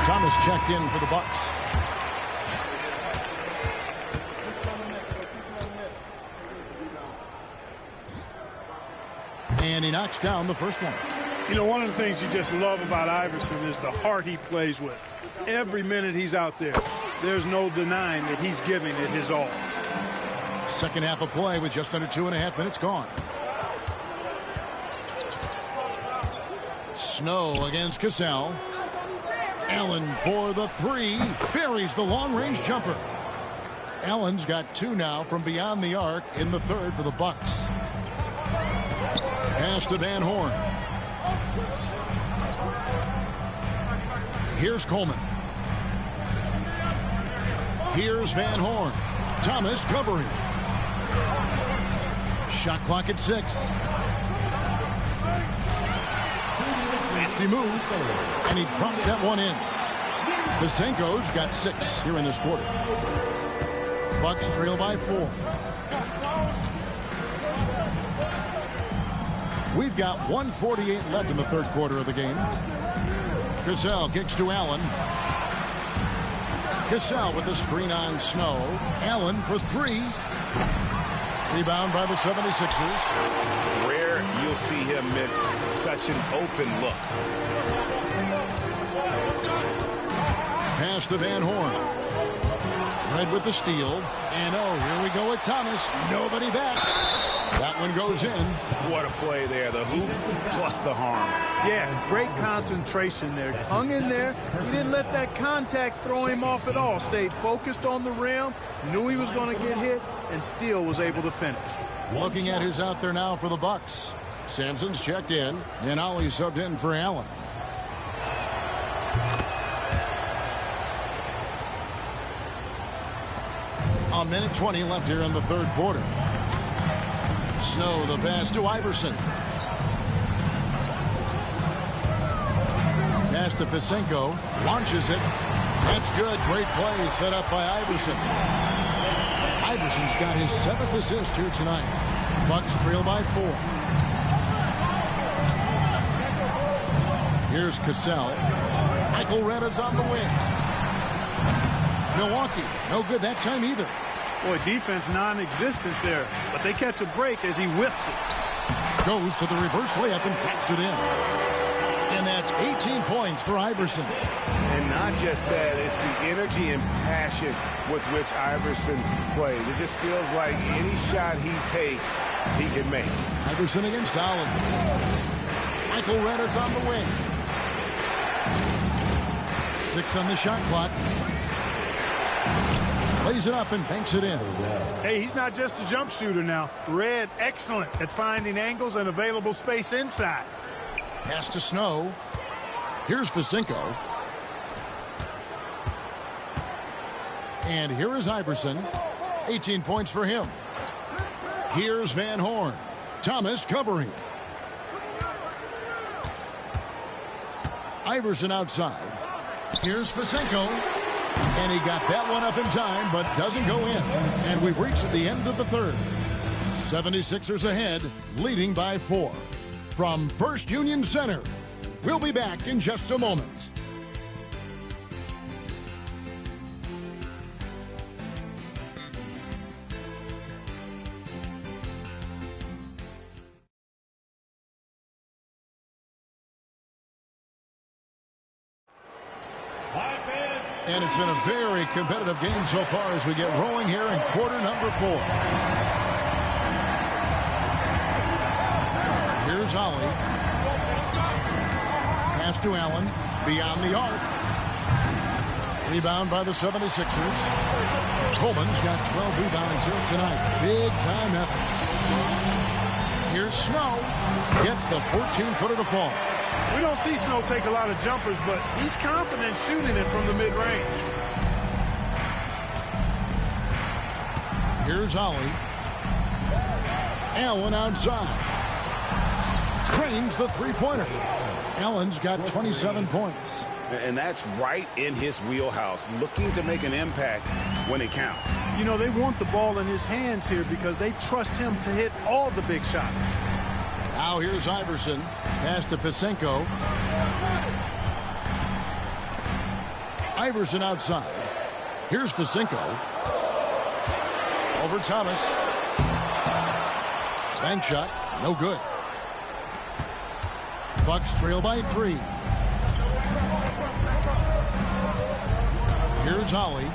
Thomas checked in for the Bucks. And he knocks down the first one. You know, one of the things you just love about Iverson is the heart he plays with. Every minute he's out there, there's no denying that he's giving it his all. Second half of play with just under 2.5 minutes gone. Snow against Cassell. Allen for the 3. Buries the long-range jumper. Allen's got 2 now from beyond the arc in the third for the Bucks. Pass to Van Horn. Here's Coleman. Here's Van Horn. Thomas covering. Shot clock at 6. Crafty move. And he drops that one in. Fisenko's got 6 here in this quarter. Bucks trail by 4. We've got 1:48 left in the third quarter of the game. Cassell kicks to Allen. Cassell with the screen on Snow. Allen for 3. Rebound by the 76ers. Rare you'll see him miss such an open look. Pass to Van Horn. Red with the steal. And here we go with Thomas. Nobody back. That one goes in. What a play there. The hoop plus the harm. Yeah, great concentration there. Hung in there. He didn't let that contact throw him off at all. Stayed focused on the rim. Knew he was going to get hit and still was able to finish. Looking at who's out there now for the Bucks. Sampson's checked in. And Ollie subbed in for Allen. A minute 20 left here in the third quarter. Snow the pass to Iverson. Pass to Fisenko. Launches it. That's good. Great play set up by Iverson. Iverson's got his 7th assist here tonight. Bucks trail by 4. Here's Cassell. Michael Reddit's on the wing. Milwaukee, no good that time either. Boy, defense non-existent there, but they catch a break as he whiffs it. Goes to the reverse layup and drops it in. And that's 18 points for Iverson. And not just that, it's the energy and passion with which Iverson plays. It just feels like any shot he takes, he can make. Iverson against Allen. Michael Renner's on the wing. 6 on the shot clock. Plays it up and banks it in. Hey, he's not just a jump shooter now. Red, excellent at finding angles and available space inside. Pass to Snow. Here's Fasinko. And here is Iverson. 18 points for him. Here's Van Horn. Thomas covering. Iverson outside. Here's Fasinko. And he got that one up in time, but doesn't go in. And we've reached the end of the third. 76ers ahead, leading by 4. From First Union Center, we'll be back in just a moment. And it's been a very competitive game so far as we get rolling here in quarter number 4. Here's Ollie. Pass to Allen. Beyond the arc. Rebound by the 76ers. Coleman's got 12 rebounds here tonight. Big time effort. Here's Snow. Gets the 14-footer to fall. We don't see Snow take a lot of jumpers, but he's confident shooting it from the mid-range. Here's Ollie. Allen outside. Cranes the three-pointer. Allen's got 27 points. And that's right in his wheelhouse, looking to make an impact when it counts. You know, they want the ball in his hands here because they trust him to hit all the big shots. Now here's Iverson. Pass to Fasinko. Iverson outside. Here's Fasinko. Over Thomas. Bank shot. No good. Bucks trail by 3. Here's Ollie.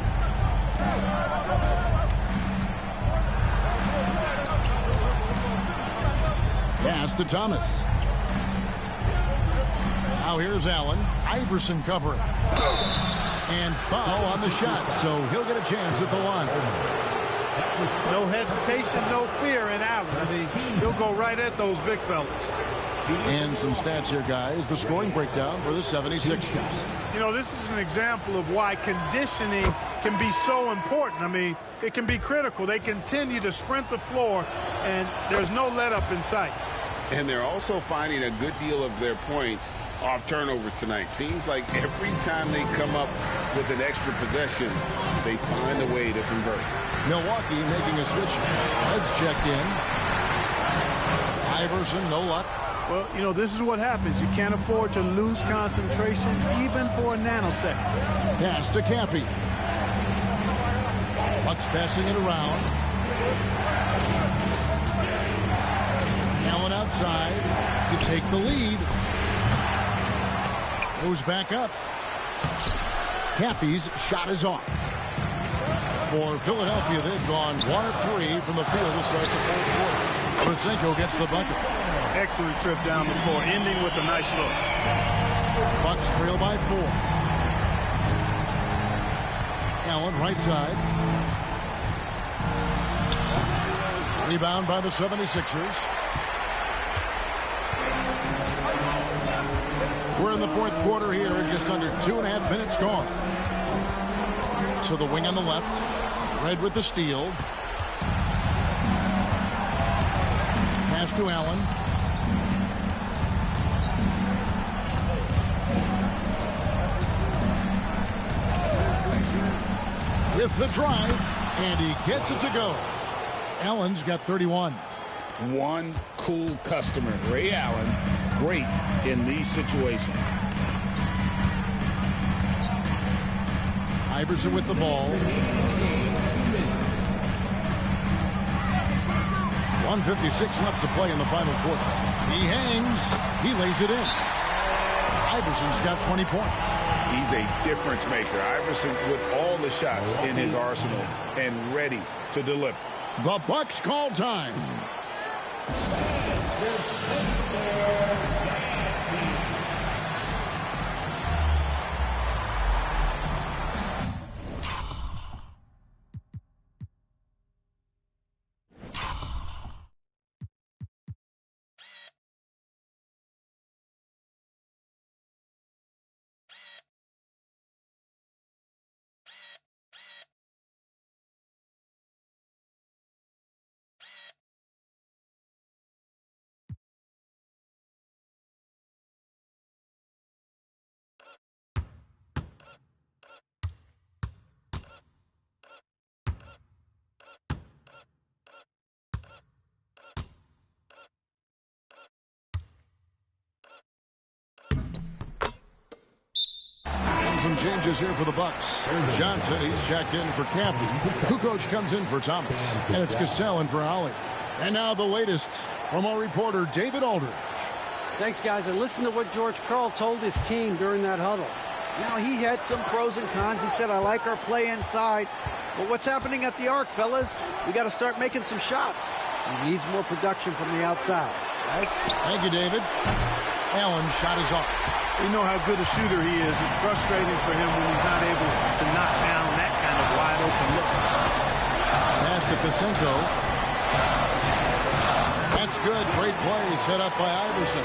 Pass to Thomas. Now here's Allen. Iverson covering. And foul on the shot, so he'll get a chance at the line. No hesitation, no fear in Allen. I mean, he'll go right at those big fellas. And some stats here, guys. The scoring breakdown for the 76ers. You know, this is an example of why conditioning can be so important. I mean, it can be critical. They continue to sprint the floor, and there's no let-up in sight. And they're also finding a good deal of their points off turnovers tonight. Seems like every time they come up with an extra possession, they find a way to convert. Milwaukee making a switch. Reds checked in. Iverson, no luck. Well, you know, this is what happens. You can't afford to lose concentration even for a nanosecond. Pass to Caffey. Bucks passing it around. Allen outside to take the lead. Goes back up. Caffey's shot is off. For Philadelphia, they've gone 1 of 3 from the field to start the fourth quarter. Fasinko gets the bucket. Excellent trip down the floor, ending with a nice look. Bucks trail by 4. Allen right side. Rebound by the 76ers. We're in the fourth quarter here, just under 2.5 minutes gone. To the wing on the left. Red with the steal. Pass to Allen. With the drive, and he gets it to go. Allen's got 31. One cool customer, Ray Allen, great in these situations. Iverson with the ball. 1:56 left to play in the final quarter. He hangs. He lays it in. Iverson's got 20 points. He's a difference maker. Iverson with all the shots in his arsenal and ready to deliver. The Bucks call time. Some changes here for the Bucks. Johnson, he's checked in for Caffey. Kukoc comes in for Thomas. And it's Cassell in for Ollie. And now the latest from our reporter, David Aldridge. Thanks, guys. And listen to what George Karl told his team during that huddle. Now, he had some pros and cons. He said, I like our play inside. But what's happening at the arc, fellas? We got to start making some shots. He needs more production from the outside. Guys? Thank you, David. Allen's shot is off. You know how good a shooter he is. It's frustrating for him when he's not able to knock down that kind of wide-open look. Pass to Fisenko. That's good. Great play set up by Iverson.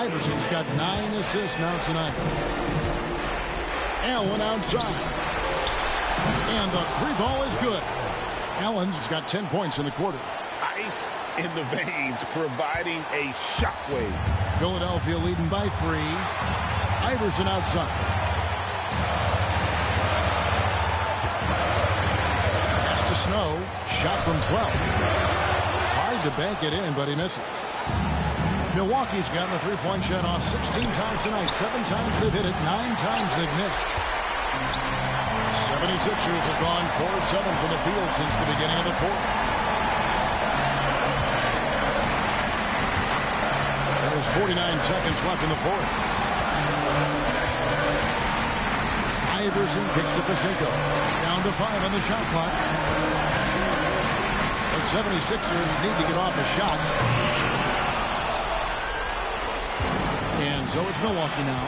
Iverson's got 9 assists now tonight. Allen outside. And the 3-ball is good. Allen's got 10 points in the quarter. Ice in the veins, providing a shockwave. Philadelphia leading by 3. Iverson outside. Pass to Snow. Shot from 12. Tried to bank it in, but he misses. Milwaukee's gotten the three-point shot off 16 times tonight. 7 times they've hit it. 9 times they've missed. 76ers have gone 4 of 7 from the field since the beginning of the fourth. There's 49 seconds left in the fourth. Iverson kicks to Fisenko. Down to 5 on the shot clock. The 76ers need to get off a shot. And so it's Milwaukee now.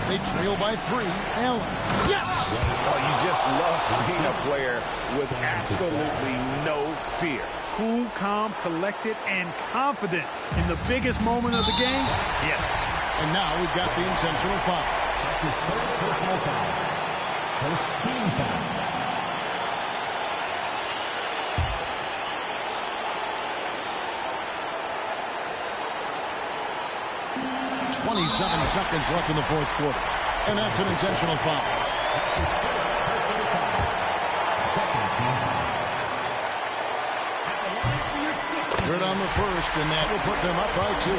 They trail by 3. Allen. Yes! Oh, you just love seeing a player with absolutely no fear. Cool, calm, collected, and confident in the biggest moment of the game? Yes. And now we've got the intentional foul. That's his third personal foul. First team foul. 27 seconds left in the fourth quarter. And that's an intentional foul. Good on the first, and that will put them up by 2.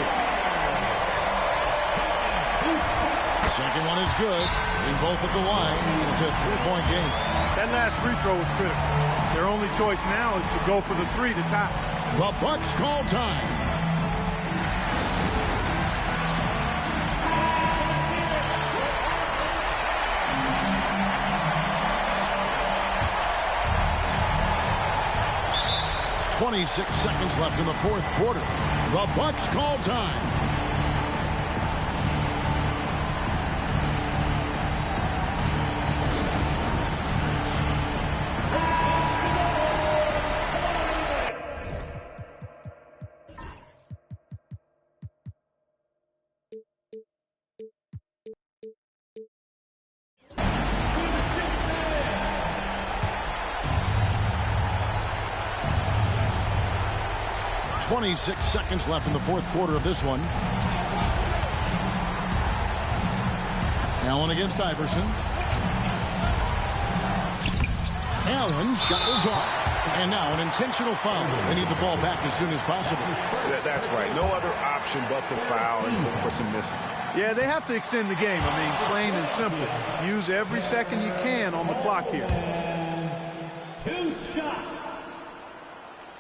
Second one is good. In both at the line. It's a 3-point game. That last free throw was critical. Their only choice now is to go for the 3 to tie. The Bucks call time. .26 seconds left in the fourth quarter. The Bucks call time. .26 seconds left in the fourth quarter of this one. Allen against Iverson. Allen shot is off. And now an intentional foul. They need the ball back as soon as possible. That's right. No other option but to foul and look for some misses. Yeah, they have to extend the game. I mean, plain and simple. Use every second you can on the clock here. 2 shots.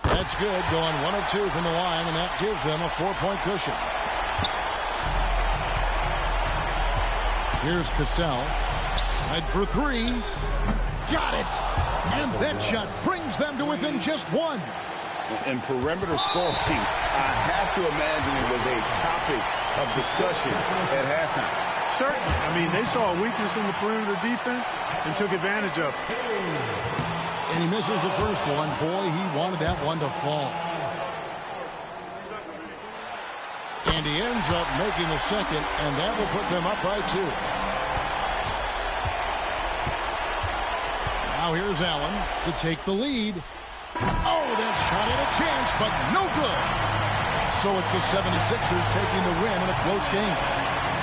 That's good. Going 1 of 2 from the line, and that gives them a 4-point cushion. Here's Cassell. Right for three. Got it. And that shot brings them to within just one. And perimeter scoring, I have to imagine it was a topic of discussion at halftime. Certainly. I mean, they saw a weakness in the perimeter defense and took advantage of it. And he misses the first one. Boy, he wanted that one to fall. And he ends up making the second, and that will put them up by 2. Now here's Allen to take the lead. Oh, that shot had a chance, but no good. So it's the 76ers taking the win in a close game.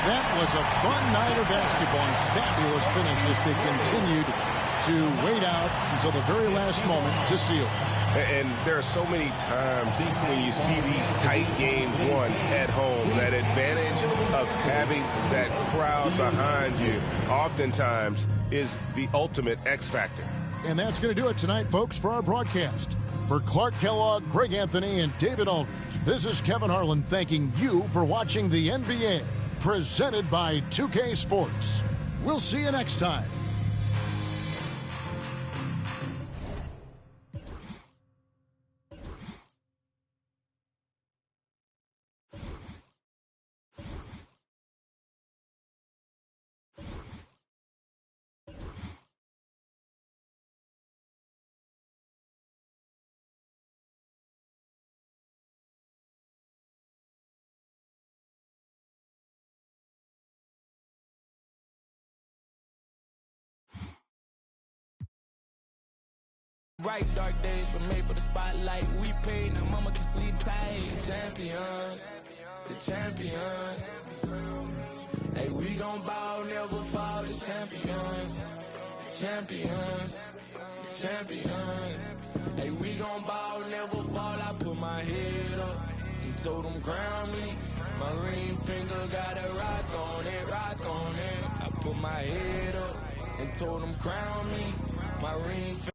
That was a fun night of basketball and fabulous finish as they continued to wait out until the very last moment to seal. And there are so many times when you see these tight games won at home, that advantage of having that crowd behind you oftentimes is the ultimate X factor. And that's going to do it tonight, folks, for our broadcast. For Clark Kellogg, Greg Anthony, and David Aldridge, this is Kevin Harlan thanking you for watching the NBA, presented by 2K Sports. We'll see you next time. Bright dark days were made for the spotlight. We paid, now mama can sleep tight. Champions, the champions. Hey, we gon' ball, never fall. The champions, champions, champions. Hey, we gon' ball, never fall. I put my head up and told them crown me. My ring finger got a rock on it, rock on it. I put my head up and told them crown me. My ring finger.